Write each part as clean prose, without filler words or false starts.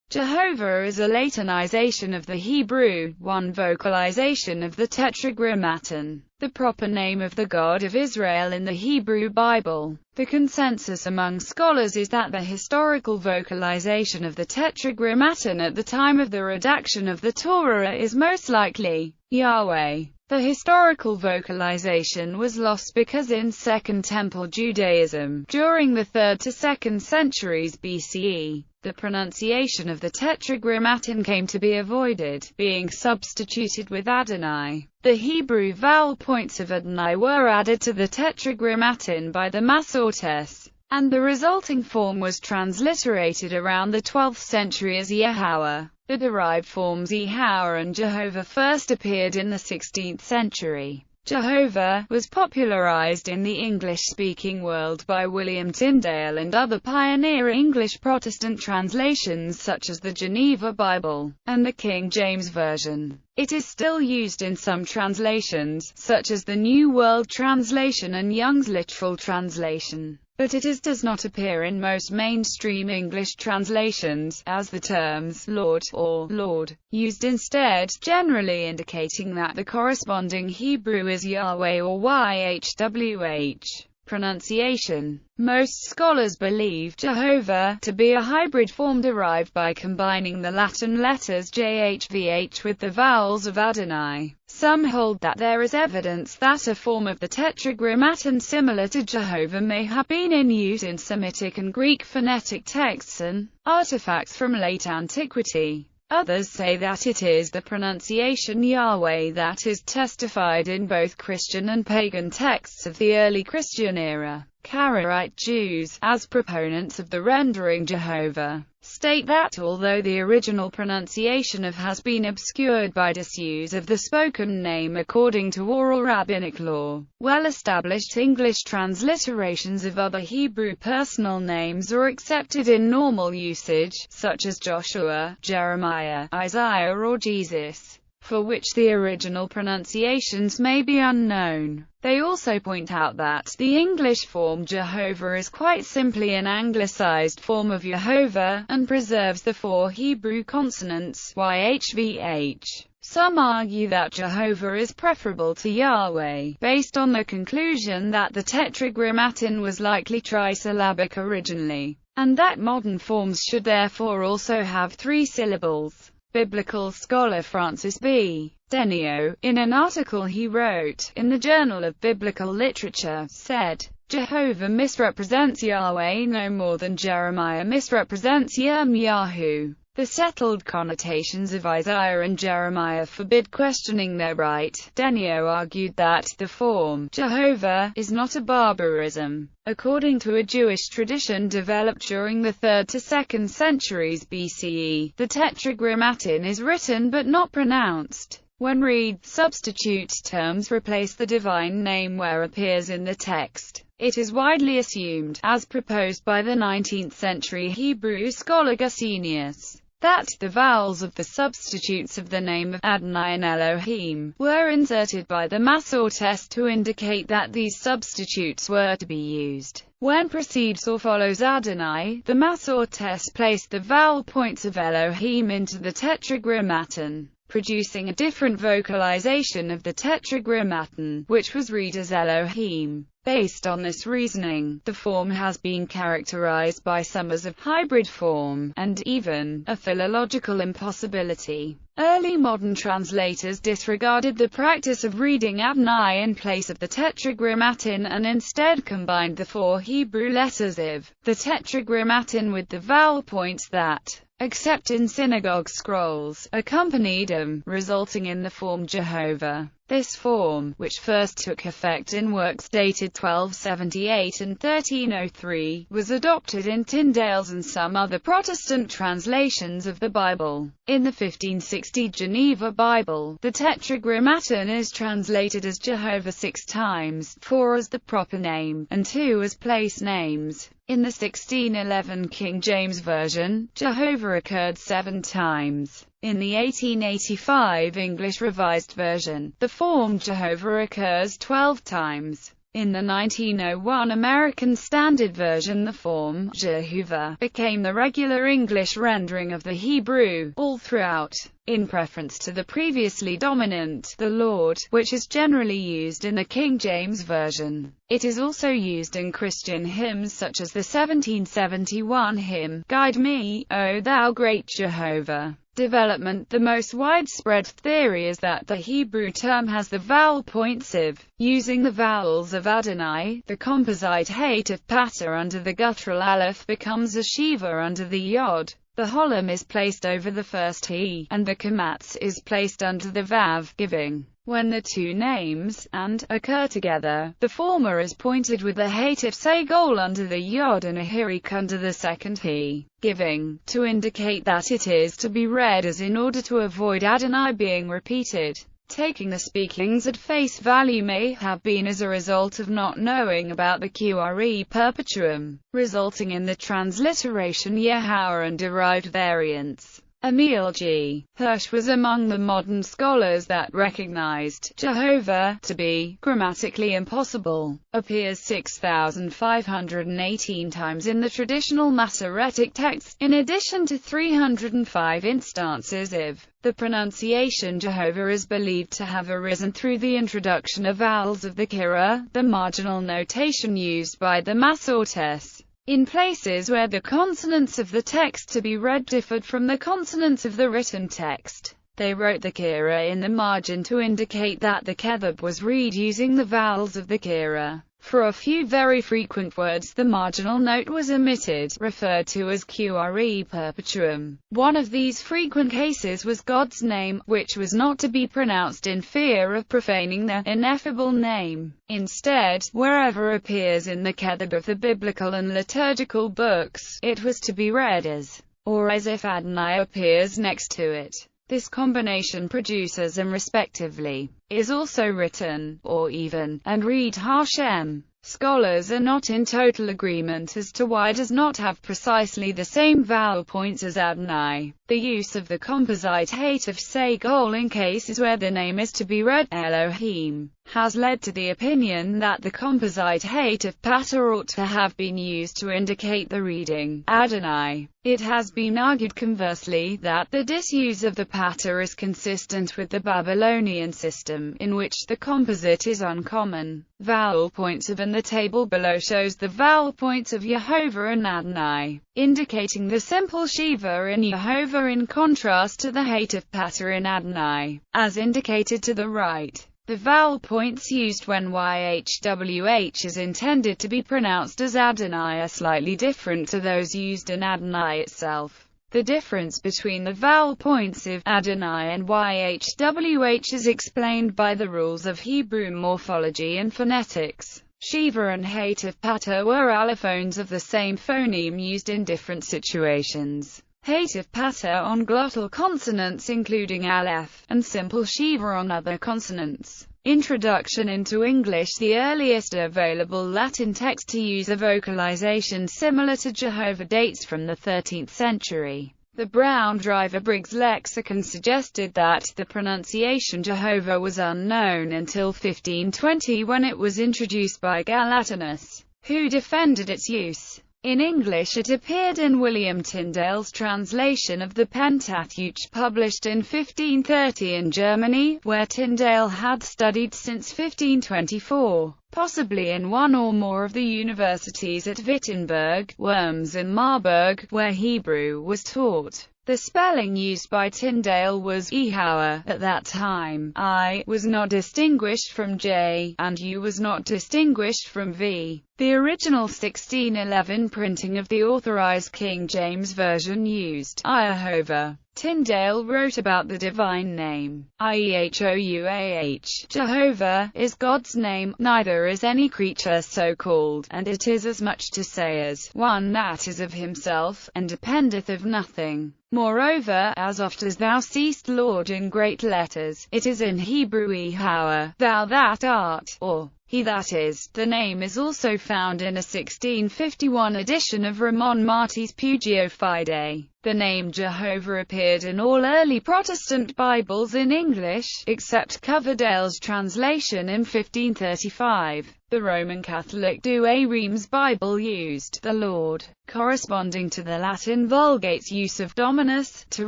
Jehovah is a Latinization of the Hebrew, one vocalization of the Tetragrammaton, the proper name of the God of Israel in the Hebrew Bible. The consensus among scholars is that the historical vocalization of the Tetragrammaton at the time of the redaction of the Torah is most likely Yahweh. The historical vocalization was lost because in Second Temple Judaism, during the 3rd to 2nd centuries BCE, the pronunciation of the Tetragrammaton came to be avoided, being substituted with Adonai. The Hebrew vowel points of Adonai were added to the Tetragrammaton by the Masortes, and the resulting form was transliterated around the 12th century as Yahweh. The derived forms Yahweh and Jehovah first appeared in the 16th century. Jehovah was popularized in the English-speaking world by William Tyndale and other pioneer English Protestant translations such as the Geneva Bible and the King James Version. It is still used in some translations, such as the New World Translation and Young's Literal Translation, but it does not appear in most mainstream English translations, as the terms Lord or Lord used instead, generally indicating that the corresponding Hebrew is Yahweh or YHWH. Pronunciation. Most scholars believe Jehovah to be a hybrid form derived by combining the Latin letters JHVH with the vowels of Adonai. Some hold that there is evidence that a form of the Tetragrammaton similar to Jehovah may have been in use in Semitic and Greek phonetic texts and artifacts from late antiquity. Others say that it is the pronunciation Yahweh that is testified in both Christian and pagan texts of the early Christian era. Karaite Jews, as proponents of the rendering Jehovah, state that although the original pronunciation of has been obscured by disuse of the spoken name according to oral rabbinic law, well-established English transliterations of other Hebrew personal names are accepted in normal usage, such as Joshua, Jeremiah, Isaiah or Jesus, for which the original pronunciations may be unknown. They also point out that the English form Jehovah is quite simply an anglicized form of Jehovah, and preserves the 4 Hebrew consonants, YHVH. Some argue that Jehovah is preferable to Yahweh, based on the conclusion that the Tetragrammaton was likely trisyllabic originally, and that modern forms should therefore also have 3 syllables. Biblical scholar Francis B. Denio, in an article he wrote in the Journal of Biblical Literature, said, Jehovah misrepresents Yahweh no more than Jeremiah misrepresents Yahoo. The settled connotations of Isaiah and Jeremiah forbid questioning their right. Denio argued that the form Jehovah is not a barbarism. According to a Jewish tradition developed during the 3rd to 2nd centuries BCE, the Tetragrammaton is written but not pronounced. When read, substitute terms replace the divine name where appears in the text. It is widely assumed, as proposed by the 19th century Hebrew scholar Gesenius, that the vowels of the substitutes of the name of Adonai and Elohim were inserted by the Masortes to indicate that these substitutes were to be used when precedes or follows Adonai. The Masortes placed the vowel points of Elohim into the Tetragrammaton, producing a different vocalization of the Tetragrammaton, which was read as Elohim. Based on this reasoning, the form has been characterized by some as a hybrid form, and even a philological impossibility. Early modern translators disregarded the practice of reading Adonai in place of the Tetragrammaton and instead combined the 4 Hebrew letters of the Tetragrammaton with the vowel points that, except in synagogue scrolls, accompanied them, resulting in the form Jehovah. This form, which first took effect in works dated 1278 and 1303, was adopted in Tyndale's and some other Protestant translations of the Bible. In the 1560 Geneva Bible, the Tetragrammaton is translated as Jehovah 6 times, 4 as the proper name, and 2 as place names. In the 1611 King James Version, Jehovah occurred 7 times. In the 1885 English Revised Version, the form Jehovah occurs 12 times. In the 1901 American Standard Version, the form Jehovah became the regular English rendering of the Hebrew, all throughout, in preference to the previously dominant, the Lord, which is generally used in the King James Version. It is also used in Christian hymns such as the 1771 hymn, "Guide Me, O Thou Great Jehovah." Development. The most widespread theory is that the Hebrew term has the vowel point siv. Using the vowels of Adonai, the composite hatif pater under the guttural aleph becomes a shiva under the yod. The holam is placed over the first he, and the kamatz is placed under the vav, giving. When the two names, and, occur together, the former is pointed with the hatif sagol under the yod and a hirik under the second he, giving, to indicate that it is to be read as in order to avoid Adonai being repeated. Taking the speakings at face value may have been as a result of not knowing about the Qre perpetuum, resulting in the transliteration Yehoah and derived variants. Emil G. Hirsch was among the modern scholars that recognized Jehovah to be grammatically impossible. Appears 6,518 times in the traditional Masoretic texts, in addition to 305 instances of. The pronunciation Jehovah is believed to have arisen through the introduction of vowels of the Kira, the marginal notation used by the Masortes. In places where the consonants of the text to be read differed from the consonants of the written text, they wrote the Kira in the margin to indicate that the Ketub was read using the vowels of the Kira. For a few very frequent words the marginal note was omitted, referred to as Qre perpetuum. One of these frequent cases was God's name, which was not to be pronounced in fear of profaning the ineffable name. Instead, wherever appears in the Ketub of the biblical and liturgical books, it was to be read as, or as if Adonai appears next to it. This combination produces and respectively, is also written, or even, and read Hashem. Scholars are not in total agreement as to why it does not have precisely the same vowel points as Adonai. The use of the composite hatif sagol in cases where the name is to be read Elohim has led to the opinion that the composite hatif pater ought to have been used to indicate the reading Adonai. It has been argued conversely that the disuse of the pater is consistent with the Babylonian system, in which the composite is uncommon. Vowel points of, and the table below shows the vowel points of Jehovah and Adonai, indicating the simple shiva in Jehovah in contrast to the hatif pater in Adonai, as indicated to the right. The vowel points used when YHWH is intended to be pronounced as Adonai are slightly different to those used in Adonai itself. The difference between the vowel points of Adonai and YHWH is explained by the rules of Hebrew morphology and phonetics. Shiva and hatif pater were allophones of the same phoneme used in different situations. Hatif pater on glottal consonants including aleph, and simple shiva on other consonants. Introduction into English. The earliest available Latin text to use a vocalization similar to Jehovah dates from the 13th century. The Brown Driver Briggs lexicon suggested that the pronunciation Jehovah was unknown until 1520 when it was introduced by Galatinus, who defended its use. In English it appeared in William Tyndale's translation of the Pentateuch published in 1530 in Germany, where Tyndale had studied since 1524, possibly in one or more of the universities at Wittenberg, Worms and Marburg, where Hebrew was taught. The spelling used by Tyndale was Jehovah. At that time, I was not distinguished from J, and U was not distinguished from V. The original 1611 printing of the Authorized King James Version used Jehovah. Tyndale wrote about the divine name, Iehouah. Jehovah is God's name, neither is any creature so called, and it is as much to say as one that is of himself, and dependeth of nothing. Moreover, as oft as thou seest Lord in great letters, it is in Hebrew Jehovah, thou that art, or he, that is. The name is also found in a 1651 edition of Ramon Marti's Pugio Fide. The name Jehovah appeared in all early Protestant Bibles in English, except Coverdale's translation in 1535. The Roman Catholic Douay Rheims Bible used the Lord, corresponding to the Latin Vulgate's use of Dominus, to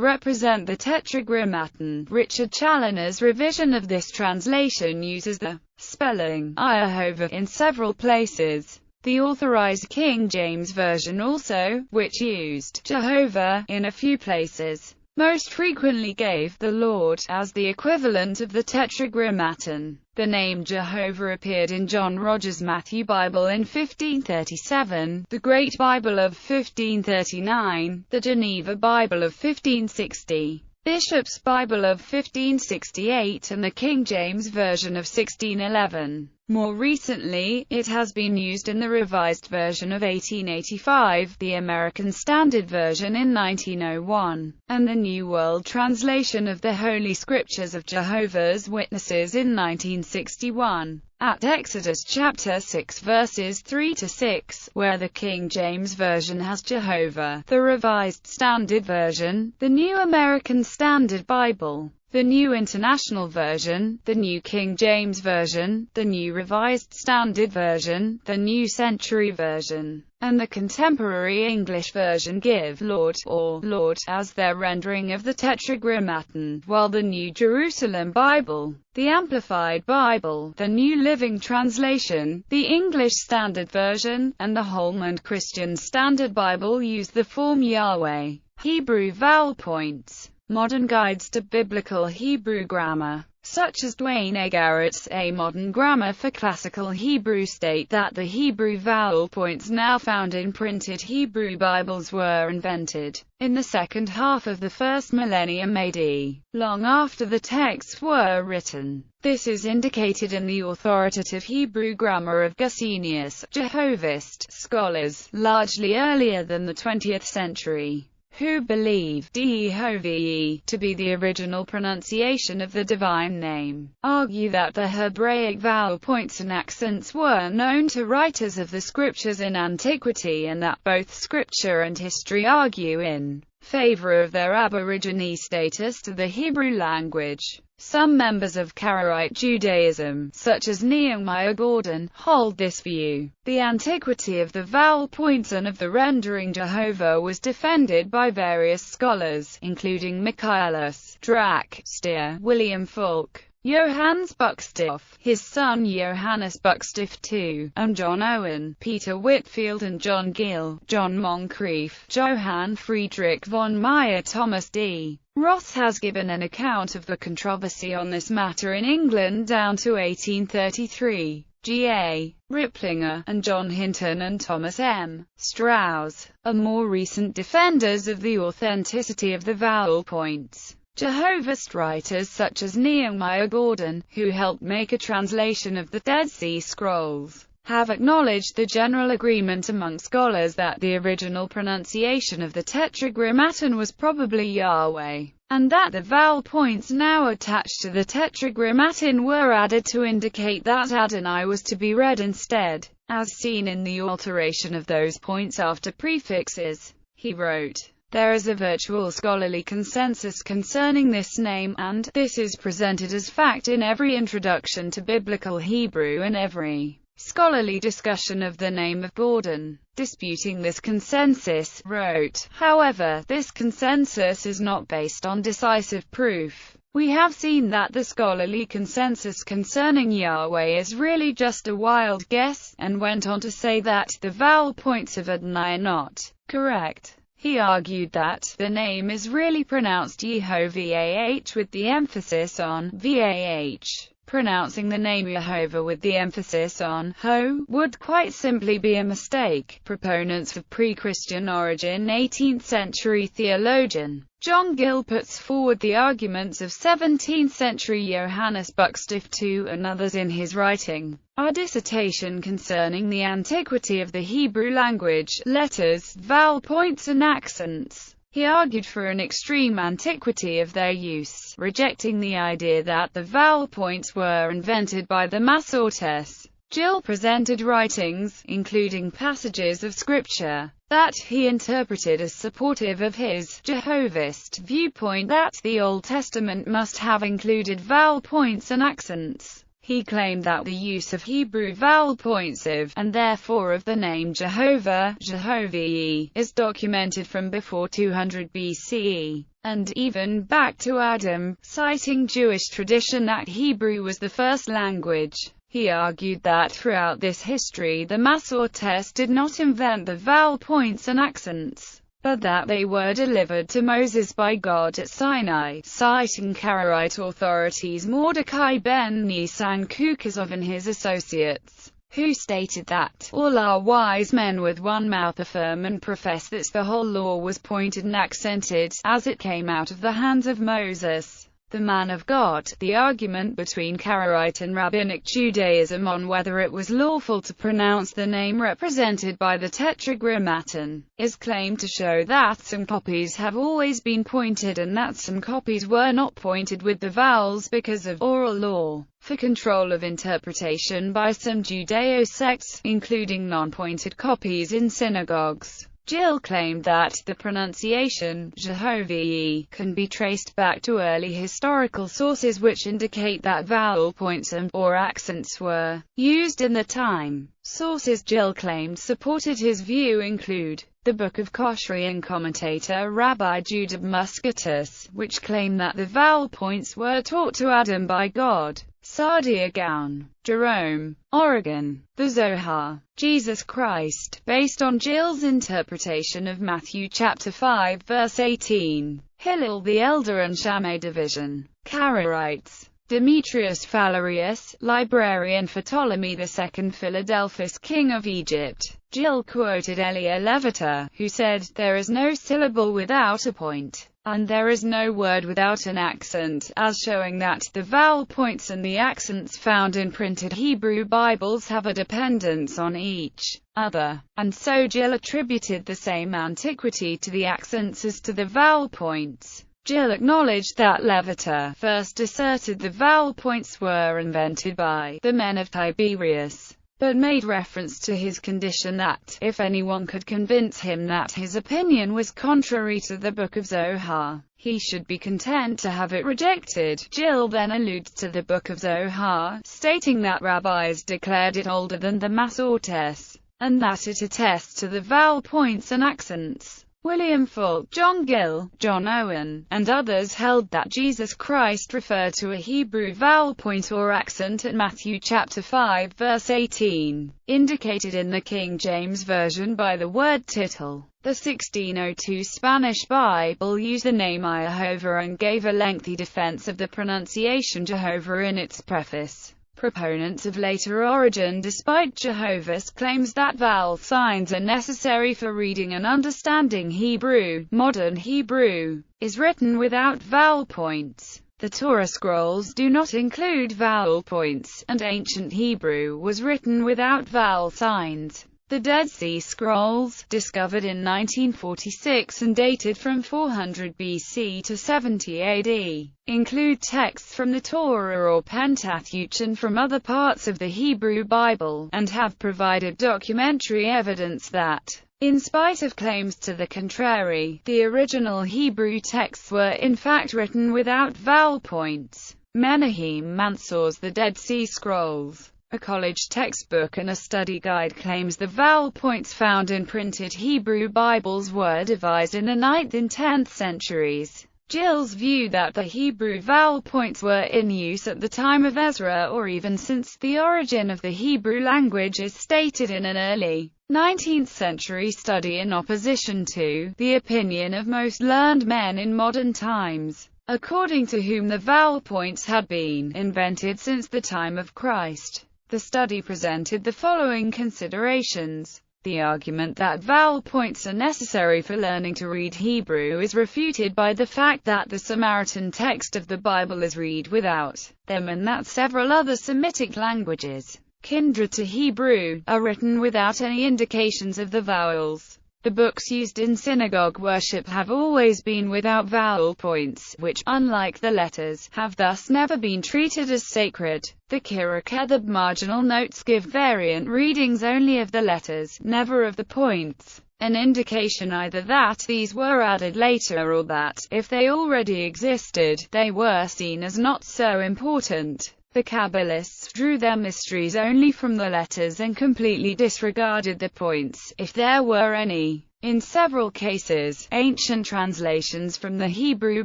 represent the Tetragrammaton. Richard Challoner's revision of this translation uses the spelling Jehovah in several places. The Authorized King James Version also, which used Jehovah in a few places, most frequently gave the Lord as the equivalent of the Tetragrammaton. The name Jehovah appeared in John Rogers' Matthew Bible in 1537, the Great Bible of 1539, the Geneva Bible of 1560, Bishop's Bible of 1568, and the King James Version of 1611. More recently, it has been used in the Revised Version of 1885, the American Standard Version in 1901, and the New World Translation of the Holy Scriptures of Jehovah's Witnesses in 1961. At Exodus chapter 6 verses 3-6, where the King James Version has Jehovah, the Revised Standard Version, the New American Standard Bible, the New International Version, the New King James Version, the New Revised Standard Version, the New Century Version, and the Contemporary English Version give Lord or Lord as their rendering of the Tetragrammaton, while the New Jerusalem Bible, the Amplified Bible, the New Living Translation, the English Standard Version, and the Holman Christian Standard Bible use the form Yahweh. Hebrew vowel points. Modern guides to biblical Hebrew grammar, such as Duane A. Garrett's A Modern Grammar for Classical Hebrew, state that the Hebrew vowel points now found in printed Hebrew Bibles were invented in the second half of the first millennium AD, long after the texts were written. This is indicated in the authoritative Hebrew grammar of Gesenius, Jehovahist scholars, largely earlier than the 20th century, who believe Jehovah to be the original pronunciation of the divine name, argue that the Hebraic vowel points and accents were known to writers of the scriptures in antiquity, and that both scripture and history argue in favor of their Aborigine status to the Hebrew language. Some members of Karaite Judaism, such as Nehemiah Gordon, hold this view. The antiquity of the vowel points and of the rendering Jehovah was defended by various scholars, including Michaelis Drack, Stier, William Falk, Johannes Buxtehude, his son Johannes Buxtehude II, and John Owen, Peter Whitfield and John Gill, John Moncrief, Johann Friedrich von Meyer. Thomas D. Ross has given an account of the controversy on this matter in England down to 1833. G.A. Riplinger, and John Hinton and Thomas M. Strauss are more recent defenders of the authenticity of the vowel points. Jehovahist writers such as Nehemiah Gordon, who helped make a translation of the Dead Sea Scrolls, have acknowledged the general agreement among scholars that the original pronunciation of the Tetragrammaton was probably Yahweh, and that the vowel points now attached to the Tetragrammaton were added to indicate that Adonai was to be read instead, as seen in the alteration of those points after prefixes. He wrote, "There is a virtual scholarly consensus concerning this name, and this is presented as fact in every introduction to Biblical Hebrew and every scholarly discussion of the name of Gordon." Disputing this consensus, wrote, "However, this consensus is not based on decisive proof. We have seen that the scholarly consensus concerning Yahweh is really just a wild guess," and went on to say that the vowel points of Adonai are not correct. He argued that the name is really pronounced Yehovah with the emphasis on Vah. Pronouncing the name Jehovah with the emphasis on Ho would quite simply be a mistake. Proponents of pre-Christian origin 18th century theologian John Gill puts forward the arguments of 17th century Johannes Buxtehude II and others in his writing, A Dissertation Concerning the Antiquity of the Hebrew Language, Letters, Vowel Points and Accents. He argued for an extreme antiquity of their use, rejecting the idea that the vowel points were invented by the Masortes. Jill presented writings, including passages of scripture, that he interpreted as supportive of his Jehovahist viewpoint that the Old Testament must have included vowel points and accents. He claimed that the use of Hebrew vowel points of, and therefore of the name Jehovah, Jehovah, is documented from before 200 BCE, and even back to Adam, citing Jewish tradition that Hebrew was the first language. He argued that throughout this history the Masortes did not invent the vowel points and accents, but that they were delivered to Moses by God at Sinai, citing Karaite authorities Mordecai ben Nisan Kukazov and his associates, who stated that all our wise men with one mouth affirm and profess that the whole law was pointed and accented, as it came out of the hands of Moses, the man of God. The argument between Karaite and Rabbinic Judaism on whether it was lawful to pronounce the name represented by the Tetragrammaton is claimed to show that some copies have always been pointed and that some copies were not pointed with the vowels because of oral law for control of interpretation by some Judeo sects, including non-pointed copies in synagogues. Jill claimed that the pronunciation, Jehovah, can be traced back to early historical sources which indicate that vowel points and or accents were used in the time. Sources Jill claimed supported his view include the Book of Koshri and commentator Rabbi Judah Muscatus, which claim that the vowel points were taught to Adam by God. Saadia Gaon, Jerome, Oregon, the Zohar, Jesus Christ, based on Jill's interpretation of Matthew chapter 5 verse 18, Hillel the Elder and Shammai division, Karaites, Demetrius Phalereus, librarian for Ptolemy II Philadelphus king of Egypt. Jill quoted Elia Levita, who said, "There is no syllable without a point, and there is no word without an accent," as showing that the vowel points and the accents found in printed Hebrew Bibles have a dependence on each other, and so Jill attributed the same antiquity to the accents as to the vowel points. Jill acknowledged that Levita first asserted the vowel points were invented by the men of Tiberias, but made reference to his condition that, if anyone could convince him that his opinion was contrary to the Book of Zohar, he should be content to have it rejected. Jill then alludes to the Book of Zohar, stating that rabbis declared it older than the Masortes, and that it attests to the vowel points and accents. William Falk, John Gill, John Owen, and others held that Jesus Christ referred to a Hebrew vowel point or accent at Matthew chapter 5 verse 18, indicated in the King James Version by the word tittle. The 1602 Spanish Bible used the name Jehovah and gave a lengthy defense of the pronunciation Jehovah in its preface. Proponents of later origin despite Jehovah's claims that vowel signs are necessary for reading and understanding Hebrew. Modern Hebrew is written without vowel points. The Torah scrolls do not include vowel points, and ancient Hebrew was written without vowel signs. The Dead Sea Scrolls, discovered in 1946 and dated from 400 BC to 70 AD, include texts from the Torah or Pentateuch and from other parts of the Hebrew Bible, and have provided documentary evidence that, in spite of claims to the contrary, the original Hebrew texts were in fact written without vowel points. Menahem Mansour's The Dead Sea Scrolls, a college textbook and a study guide, claims the vowel points found in printed Hebrew Bibles were devised in the 9th and 10th centuries. Jill's view that the Hebrew vowel points were in use at the time of Ezra or even since the origin of the Hebrew language is stated in an early 19th century study in opposition to the opinion of most learned men in modern times, according to whom the vowel points had been invented since the time of Christ. The study presented the following considerations. The argument that vowel points are necessary for learning to read Hebrew is refuted by the fact that the Samaritan text of the Bible is read without them and that several other Semitic languages, kindred to Hebrew, are written without any indications of the vowels. The books used in synagogue worship have always been without vowel points, which, unlike the letters, have thus never been treated as sacred. The Kiraka, the marginal notes give variant readings only of the letters, never of the points, an indication either that these were added later or that, if they already existed, they were seen as not so important. The Kabbalists drew their mysteries only from the letters and completely disregarded the points, if there were any. In several cases, ancient translations from the Hebrew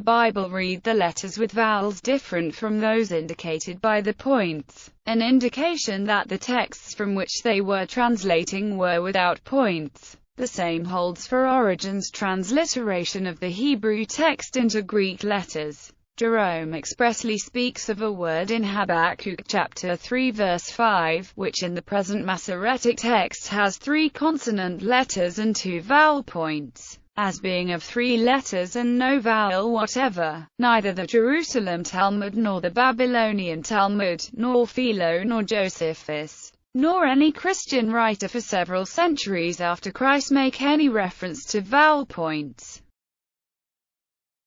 Bible read the letters with vowels different from those indicated by the points, an indication that the texts from which they were translating were without points. The same holds for Origen's transliteration of the Hebrew text into Greek letters. Jerome expressly speaks of a word in Habakkuk chapter 3 verse 5, which in the present Masoretic text has 3 consonant letters and 2 vowel points, as being of 3 letters and no vowel whatever. Neither the Jerusalem Talmud nor the Babylonian Talmud, nor Philo nor Josephus, nor any Christian writer for several centuries after Christ make any reference to vowel points.